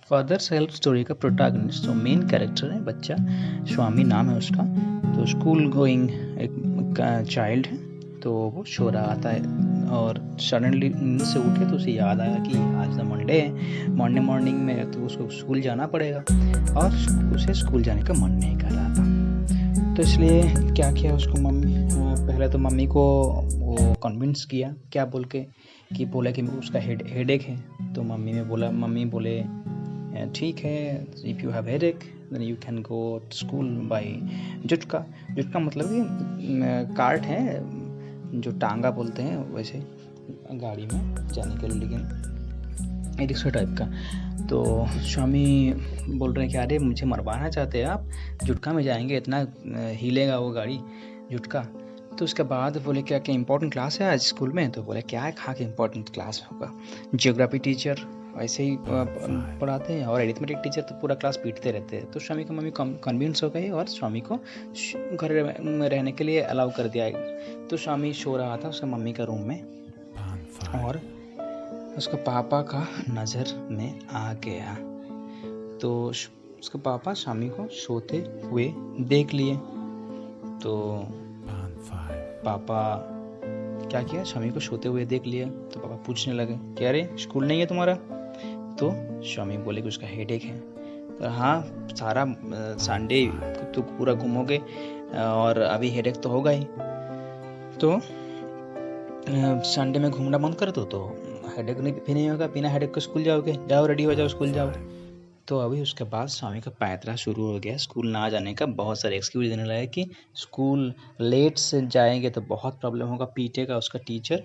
Father self story का protagonist जो main character है बच्चा, स्वामी नाम है उसका। तो स्कूल गोइंग एक चाइल्ड है। तो वो सो रहा था और सडनली नींद से उठे तो उसे याद आया कि आज तो मंडे है, मॉर्निंग में तो उसको स्कूल जाना पड़ेगा और उसे स्कूल जाने का मन नहीं कर रहा था। तो इसलिए क्या किया उसको पहले तो मम्मी को वो कन्विंस किया क्या बोल के कि बोला कि उसका हेडेक है। तो मम्मी बोले ठीक है, if you have headache then you can go to school by जुटका मतलब कि कार्ट है जो टांगा बोलते हैं वैसे गाड़ी में जाने के लिए, लेकिन रिक्शा टाइप का। तो स्वामी बोल रहे हैं कि अरे मुझे मरवाना चाहते हैं आप, जुटका में जाएंगे, इतना हिलेगा वो गाड़ी जुटका। तो उसके बाद बोले क्या इम्पोर्टेंट क्लास है आज स्कूल में? तो बोले क्या है, कहाँ के इम्पोर्टेंट क्लास होगा, जियोग्राफी टीचर वैसे ही पढ़ाते हैं और अरिथमेटिक टीचर तो पूरा क्लास पीटते रहते हैं। तो स्वामी की मम्मी कन्विंस हो गई और स्वामी को घर में रहने के लिए अलाउ कर दिया। तो स्वामी सो रहा था उसके मम्मी का रूम में और उसका पापा का नज़र में आ गया। तो उसके पापा स्वामी को सोते हुए देख लिए। तो पापा क्या किया, स्वामी को सोते हुए देख लिया। तो पापा पूछने लगे क्या रे स्कूल नहीं है तुम्हारा? तो स्वामी बोले कि उसका हेडेक है। तो हाँ, सारा संडे तो पूरा घूमोगे और अभी हेडेक तो होगा ही, तो संडे में घूमना बंद कर दो तो हेडेक नहीं होगा। बिना हेडेक को स्कूल जाओगे, जाओ रेडी हो जाओ स्कूल जाओ। तो अभी उसके बाद स्वामी का पैंतरा शुरू हो गया स्कूल ना जाने का। बहुत सारे एक्सक्यूज देने लगे कि स्कूल लेट से जाएंगे तो बहुत प्रॉब्लम होगा, पीटेगा उसका टीचर।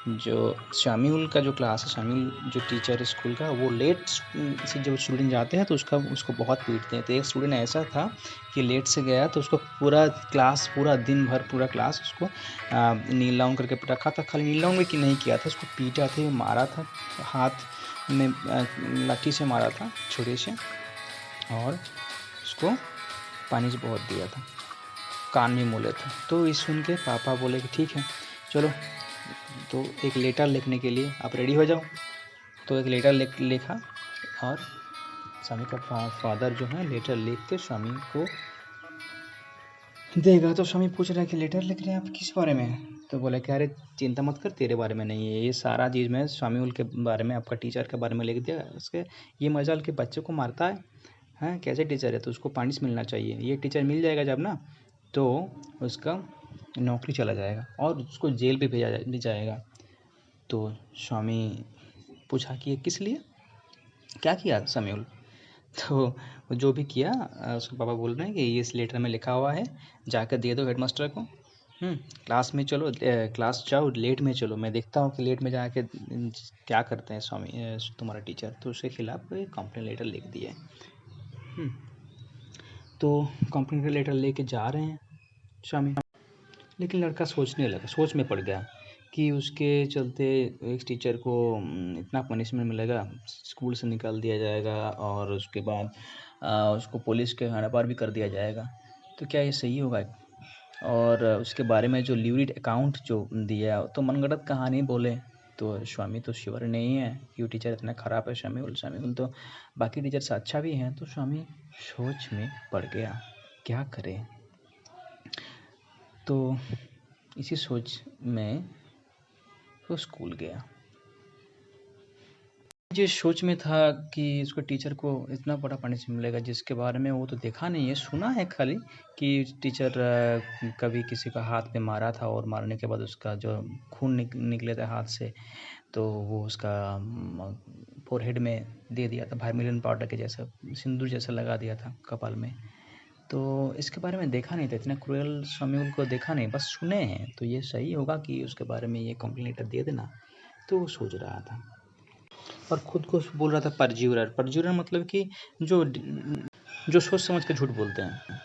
जो शामिउल का जो क्लास है, शामिउल जो टीचर है स्कूल का, वो लेट से जब स्टूडेंट जाते हैं तो उसको बहुत पीटते हैं। तो एक स्टूडेंट ऐसा था कि लेट से गया तो उसको पूरा दिन भर पूरा क्लास उसको नील डाउन करके रखा था। खाली नील डाउन भी नहीं किया था, उसको पीटा था, मारा था, हाथ में लाठी से मारा था छुरे से, और उसको पानी से बहुत दिया था, कान में मोले थे। तो इस सुन के पापा बोले कि ठीक है चलो, तो एक लेटर लिखने के लिए आप रेडी हो जाओ। तो एक लेटर लिखा और स्वामी का फादर जो है लेटर लिख के स्वामी को देगा। तो स्वामी पूछ रहे हैं कि लेटर लिख रहे हैं आप किस बारे में? तो बोले कि अरे चिंता मत कर, तेरे बारे में नहीं है ये सारा चीज़, मैं स्वामी के बारे में, आपका टीचर के बारे में लिख दिया। उसके ये मजाल के बच्चे को मारता है, हैं कैसे टीचर है, तो उसको पनिश मिलना चाहिए। ये टीचर मिल जाएगा जब ना, तो उसका नौकरी चला जाएगा और उसको जेल पे भेजा जाएगा। तो स्वामी पूछा कि ये किस लिए, क्या किया शामिउल? तो जो भी किया उसके पापा बोल रहे हैं कि इस लेटर में लिखा हुआ है, जाकर दे दो हेडमास्टर को। क्लास में चलो, क्लास जाओ, लेट में चलो, मैं देखता हूँ कि लेट में जाके क्या करते हैं स्वामी तुम्हारा टीचर। तो उसके खिलाफ कंप्लेन लेटर लिख दिया है। तो कंप्लेन लेटर लेके जा रहे हैं स्वामी, लेकिन लड़का सोच में पड़ गया कि उसके चलते एक टीचर को इतना पनिशमेंट मिलेगा, स्कूल से निकाल दिया जाएगा और उसके बाद उसको पुलिस के थाने पर भी कर दिया जाएगा। तो क्या ये सही होगा? और उसके बारे में जो लीवरीड अकाउंट जो दिया तो मनगढ़ंत कहानी बोले। तो स्वामी तो श्योर नहीं है कि वो टीचर इतना ख़राब है। शामिउल तो बाकी टीचर से अच्छा भी है। तो स्वामी सोच में पड़ गया क्या करे। तो इसी सोच में वो स्कूल गया। जो सोच में था कि उसको टीचर को इतना बड़ा पनिशमेंट मिलेगा जिसके बारे में वो तो देखा नहीं है, सुना है खाली कि टीचर कभी किसी का हाथ पे मारा था और मारने के बाद उसका जो खून निकले थे हाथ से, तो वो उसका फोरहेड में दे दिया था, वर्मिलियन पाउडर के जैसा, सिंदूर जैसा लगा दिया था कपाल में। तो इसके बारे में देखा नहीं था, इतना क्रूएल शामिउल को देखा नहीं, बस सुने हैं। तो ये सही होगा कि उसके बारे में ये कंप्लेन लेटर दे देना। तो वो सोच रहा था और खुद को बोल रहा था परज्यूरर मतलब कि जो सोच समझ के झूठ बोलते हैं।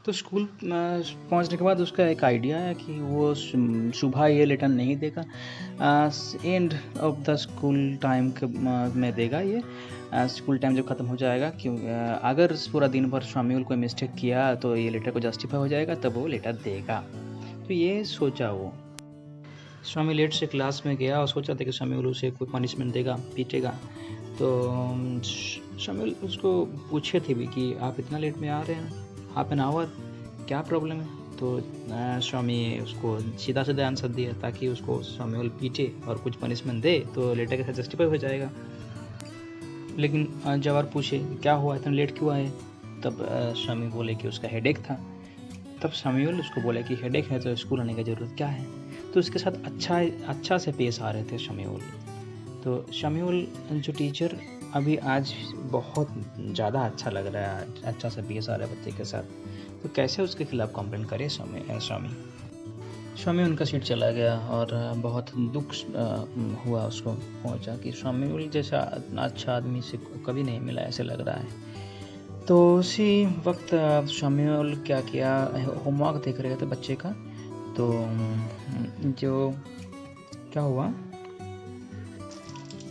तो स्कूल पहुंचने के बाद उसका एक आइडिया है कि वो सुबह ये लेटर नहीं देगा, end of the school time में देगा। ये स्कूल टाइम जब ख़त्म हो जाएगा, क्यों अगर पूरा दिन भर शामिउल कोई मिस्टेक किया तो ये लेटर को जस्टिफाई हो जाएगा, तब वो लेटर देगा। तो ये सोचा वो। स्वामी लेट से क्लास में गया और सोचा था कि शामिउल उसे कोई पनिशमेंट देगा, पीटेगा। तो शामिउल उसको पूछे थे भी कि आप इतना लेट में आ रहे हैं, हाफ एन आवर, क्या प्रॉब्लम है? तो स्वामी उसको सीधा-सीधा आंसर दिया ताकि उसको शामिउल पीटे और कुछ पनिशमेंट दे तो लेटर के साथ जस्टिफाई हो जाएगा। लेकिन जब और पूछे क्या हुआ, इतना लेट क्यों आए? तब स्वामी बोले कि उसका हेडेक था। तब शामिउल उसको बोले कि हेडेक है तो स्कूल आने की ज़रूरत क्या है? तो उसके साथ अच्छा से पेश आ रहे थे शामिउल। तो शामिउल जो टीचर अभी आज बहुत ज़्यादा अच्छा लग रहा है, अच्छा से पेश आ रहा है बच्चे के साथ। तो कैसे उसके खिलाफ कंप्लेंट करे स्वामी? स्वामी उनका सीट चला गया और बहुत दुख हुआ उसको पहुंचा कि स्वामिउल जैसा अच्छा आदमी से कभी नहीं मिला, ऐसे लग रहा है। तो उसी वक्त शामिउल क्या किया, होमवर्क देख रहे थे बच्चे का। तो जो क्या हुआ,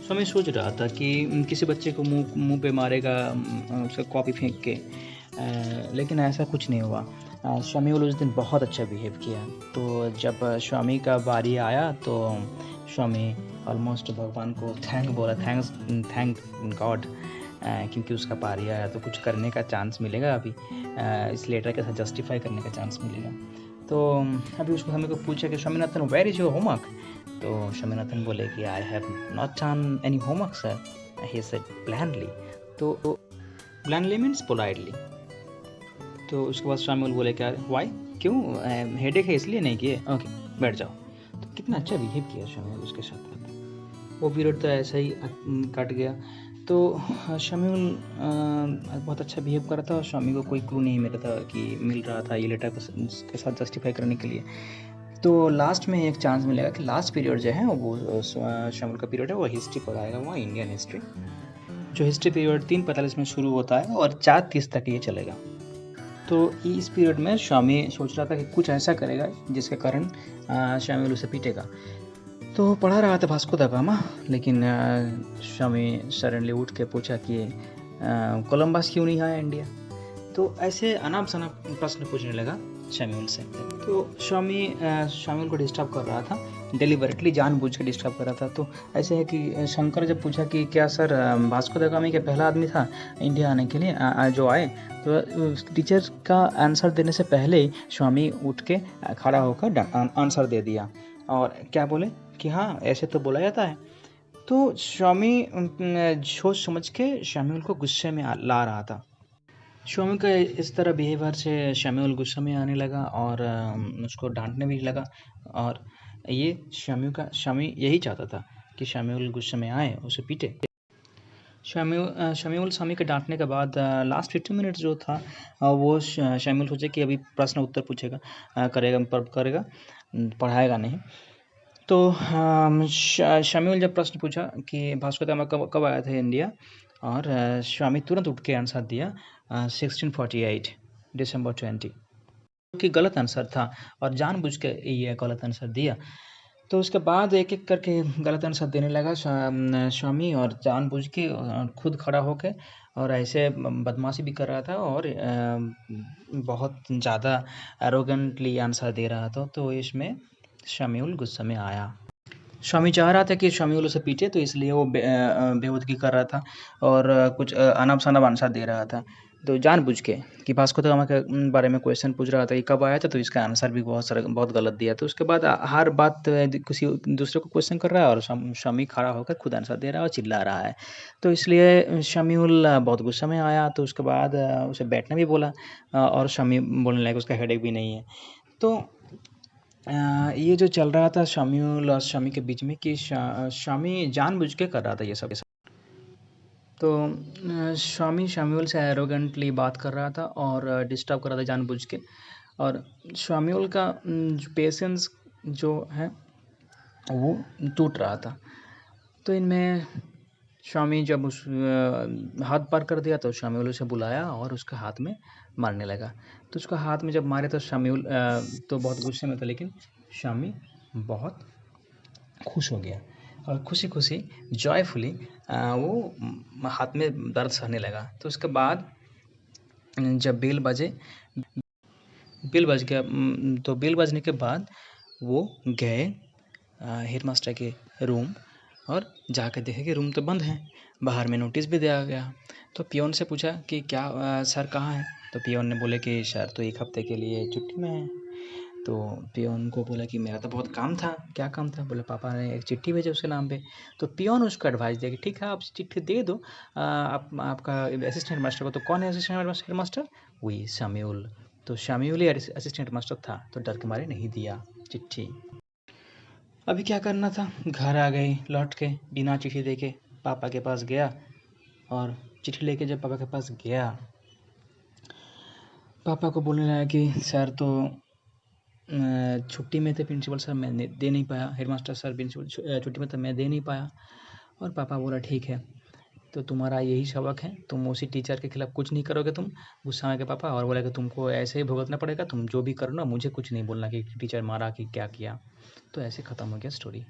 स्वामी सोच रहा था कि किसी बच्चे को मुंह पे मारेगा उसका कॉपी फेंक के, लेकिन ऐसा कुछ नहीं हुआ। शामिउल उस दिन बहुत अच्छा बिहेव किया। तो जब स्वामी का बारी आया तो स्वामी ऑलमोस्ट भगवान को थैंक गॉड, क्योंकि उसका बारी आया तो कुछ करने का चांस मिलेगा अभी, इस लेटर के साथ जस्टिफाई करने का चांस मिलेगा। तो अभी उसको हमें को पूछा कि Swaminathan where is your homework? तो स्वामीनाथन बोले कि I have not done any homework sir, he said blandly. तो ब्लैंडली मीन्स पोलाइटली। तो उसके बाद शामिउल बोले क्या, वाई, क्यों, हेडेक है इसलिए नहीं किए? ओके बैठ जाओ। तो कितना अच्छा बिहेव किया शामिउल उसके साथ। वो पीरियड तो ऐसा ही कट गया। तो शामिउल बहुत अच्छा बिहेव कर रहा था और स्वामी को कोई क्लू नहीं मिल रहा था ये लेटर के साथ जस्टिफाई करने के लिए। तो लास्ट में एक चांस मिलेगा कि लास्ट पीरियड जो है वो शामिउल का पीरियड है, वो हिस्ट्री पढ़ाएगा, वो इंडियन हिस्ट्री। जो हिस्ट्री पीरियड 3:45 में शुरू होता है और 4:30 तक ये चलेगा। तो इस पीरियड में स्वामी सोच रहा था कि कुछ ऐसा करेगा जिसके कारण शामिउल उसे पीटेगा। तो पढ़ा रहा था भास्को दा गामा, लेकिन स्वामी सडनली उठ के पूछा कि कोलंबस क्यों नहीं आया इंडिया? तो ऐसे अनाप शनाप प्रश्न पूछने लगा शामिउल से। तो शामिउल को डिस्टर्ब कर रहा था, डेलिबरेटली जानबूझ के डिस्टर्ब कर रहा था। तो ऐसे है कि शंकर जब पूछा कि क्या सर भास्को दा गामा के पहला आदमी था इंडिया आने के लिए जो आए, तो टीचर का आंसर देने से पहले स्वामी उठ के खड़ा होकर आंसर दे दिया और क्या बोले कि हाँ ऐसे तो बोला जाता है। तो स्वामी सोच समझ के शामिउल को गुस्से में ला रहा था। स्वामी का इस तरह बिहेवियर से शामिउल गुस्से में आने लगा और उसको डांटने भी लगा। और ये स्वामी यही चाहता था कि शामिउल गुस्से में आए, उसे पीटे। शामिउल स्वामी के डांटने के बाद लास्ट 15 मिनट जो था वो शामिउल सोचे कि अभी प्रश्न उत्तर पूछेगा, करेगा, पढ़ाएगा नहीं। तो शामिउल जब प्रश्न पूछा कि भास्को दा गामा कब आया था इंडिया, और स्वामी तुरंत उठ के आंसर दिया 1648 दिसंबर 20, कि गलत आंसर था और जानबूझ के ये गलत आंसर दिया। तो उसके बाद एक एक करके गलत आंसर देने लगा स्वामी, और जानबूझ के खुद खड़ा होके और ऐसे बदमाशी भी कर रहा था और बहुत ज़्यादा एरोगेंटली आंसर दे रहा था। तो इसमें शामिउल गुस्से में आया। स्वामी चाह रहा था कि शामिउल उसे पीटे, तो इसलिए वो बेहूदगी कर रहा था और कुछ अनाप-शनाप आंसर दे रहा था। तो जानबूझ के कि भास्को दा गामा के बारे में क्वेश्चन पूछ रहा था कि कब आया था, तो इसका आंसर भी बहुत गलत दिया। तो उसके बाद हर बात किसी दूसरे को क्वेश्चन कर रहा है और शामी खड़ा होकर खुद आंसर दे रहा है और चिल्ला रहा है। तो इसलिए शामिउल बहुत गुस्से में आया। तो उसके बाद उसे बैठने भी बोला और शामी बोलने लगा उसका हेडेक भी नहीं है। तो ये जो चल रहा था शामिउल और शामी के बीच में कि शामी जानबूझ के कर रहा था ये सब। तो शामिउल से एरोगेंटली बात कर रहा था और डिस्टर्ब कर रहा था जानबूझ के, और शामिउल का जो पेशेंस जो है वो टूट रहा था। तो इनमें स्वामी जब उस हाथ पार कर दिया तो शामिउल उसे बुलाया और उसके हाथ में मारने लगा। तो उसका हाथ में जब मारे तो शामिउल तो बहुत गुस्से में था, लेकिन शामी बहुत खुश हो गया और खुशी जॉयफुली वो हाथ में दर्द सहने लगा। तो उसके बाद जब बेल बज गया, तो बेल बजने के बाद वो गए हेडमास्टर के रूम और जाकर देखे कि रूम तो बंद है। बाहर में नोटिस भी दिया गया। तो पियोन से पूछा कि क्या सर कहाँ हैं? तो पियोन ने बोले कि सर तो 1 हफ्ते के लिए छुट्टी में हैं। तो पियोन को बोला कि मेरा तो बहुत काम था। क्या काम था? बोले पापा ने एक चिट्ठी भेजी उसके नाम पे। तो पियोन उसको एडवाइस दिया कि ठीक है आप चिट्ठी दे दो, आपका असिस्टेंट मास्टर को। तो कौन है असिस्टेंट हेडमास्टर? वही शाम्यूल। तो शाम्यूल ही असिस्टेंट मास्टर था, तो डर के मारे नहीं दिया चिट्ठी। अभी क्या करना था? घर आ गई लौट के बिना चिट्ठी देके। पापा के पास गया और चिट्ठी लेके जब पापा के पास गया, पापा को बोलने लगा कि सर तो छुट्टी में थे प्रिंसिपल सर, मैं दे नहीं पाया। हेडमास्टर सर प्रिंसिपल छुट्टी में था, मैं दे नहीं पाया। और पापा बोला ठीक है, तो तुम्हारा यही सबक है, तुम उसी टीचर के खिलाफ कुछ नहीं करोगे। तुम गुस्सा में के पापा और बोला कि तुमको ऐसे ही भुगतना पड़ेगा, तुम जो भी करो ना, मुझे कुछ नहीं बोलना कि टीचर मारा कि क्या किया। तो ऐसे ख़त्म हो गया स्टोरी।